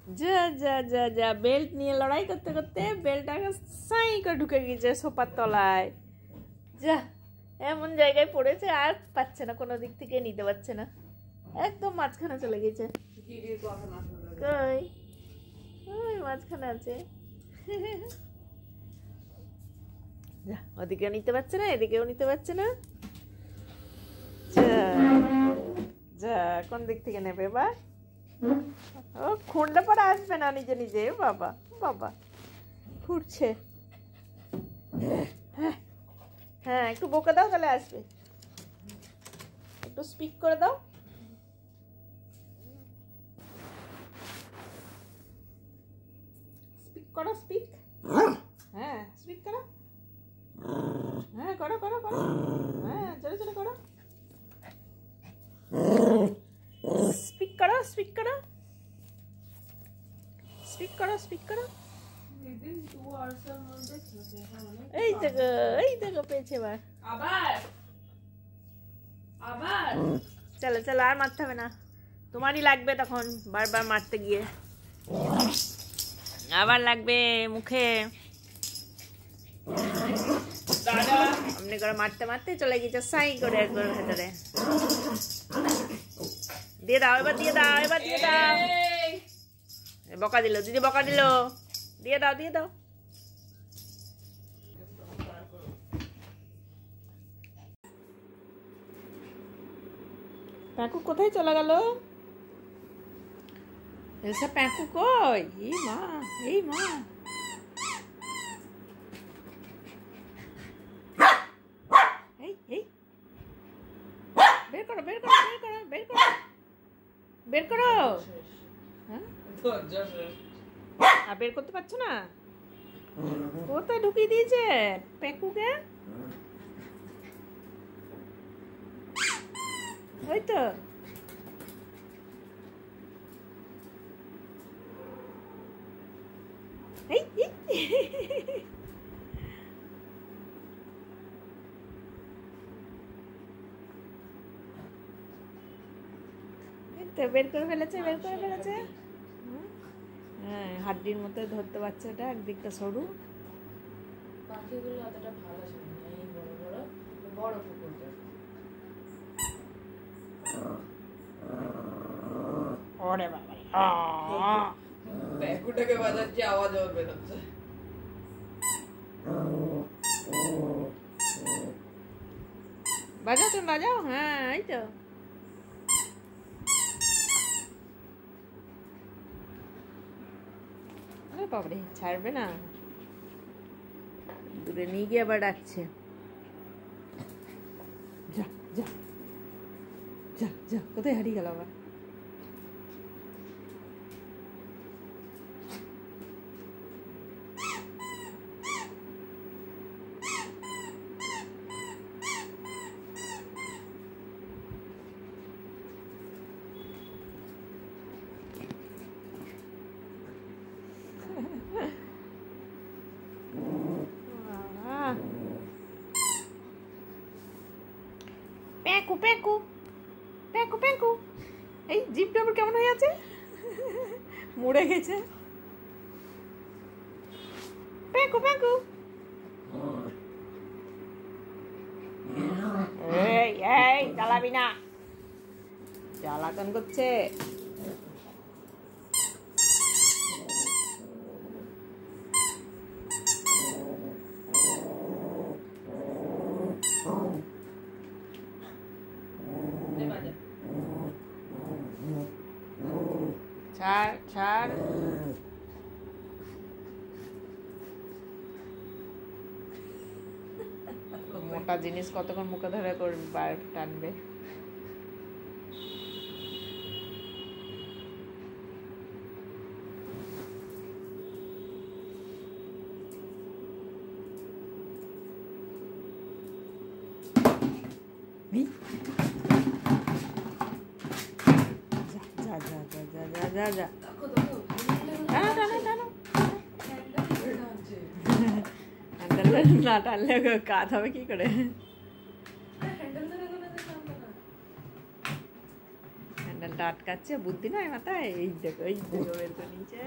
যা যা যা যা, বেল্ট নিয়ে লড়াই করতে করতে বেল্টটাকে সাই করে ঢুকে গিয়েছে সোফার তলায়। যা, এমন জায়গায় পড়েছে আর পাচ্ছে না, কোনো দিক থেকে নিতে পারছে না, একদম মাঝখানে চলে গেছে। কই ওই মাঝখানে আছে। যা, ওদিকেও নিতে পারছে না, এদিকেও নিতে পারছে না। যা যা, কোন দিক থেকে নেবে বা? ও খুঁড়লে পরে আসবে না নিজে নিজে। বাবা বাবা, ফুটছে। হ্যাঁ, একটু বকে দাও তাহলে আসবে। একটু স্পিক করে দাও। স্পিক করো, স্পিক। হ্যাঁ, স্পিক করো। হ্যাঁ, করো করো করো। হ্যাঁ, চলো চলো করো। স্পিক করো, স্পিক করো, স্পিক করো, স্পিক করো। এই দেখো, এই দেখো পেয়েছে এবার। আবার আবার চলো চলো, আর মারতে হবে না, তোমারই লাগবে তখন বারবার মারতে গিয়ে। আবার লাগবে মুখে। অমনি করে মারতে মারতে চলে গেছে সাই করে একবার ভেতরে। দিয়ে দাও, এবার দিয়ে দাও, এবার দিয়ে দাও। বকা দিল দিদি, বকা দিল। দিয়ে দাও, দিয়ে দাও। প্যাকু কোথায় চলে গেল? এসব প্যাকু কই? এই মা, এই মা। এই এই, বের করো বের করো বের করো বের করো বের করো। হ্যাঁ, আর বের করতে পারছো না? কোথায় ঢুকিয়ে দিয়েছে প্যাকুকে? ওই তো। বের করে ফেলেছে, বের করে ফেলেছে। হ্যাঁ, হাড্ডির মতো ধরতে পারছে, এটা একদিকটা সরু। পাখিগুলো অতটা ভালো ছিল না, এই বড় বড় বড় পুকুরটা। ওরে বাবা, প্যাকুটাকে বাজাচ্ছে, আওয়াজও বেরোচ্ছে। বাজাও তুমি, বাজাও। হ্যাঁ, এই তো। আরে বাবারে, ছাড়বে না। দূরে নিয়ে গিয়ে আবার ডাকছে। যা যা যা যা, কোথায় হারিয়ে গেল আবার? প্যাকু প্যাকু প্যাকু প্যাকু, এই জিপটা আবার কেমন হয়ে আছে, মুড়ে গেছে। প্যাকু প্যাকু, এই এই জ্বালাবি না, জ্বালাতন করছে। ছাড় ছাড়। মোটা জিনিস কতক্ষণ মুখে ধরে টানবে। যা যা যা যা যা যা যা, টানো টানো টানো। হ্যান্ডেল না টানলে কাজ হবে কি করে? হ্যান্ডেল কারেন্টটা আটকাচ্ছে, বুদ্ধি নয় মাথায়। এই দেখো বের করে নিচে।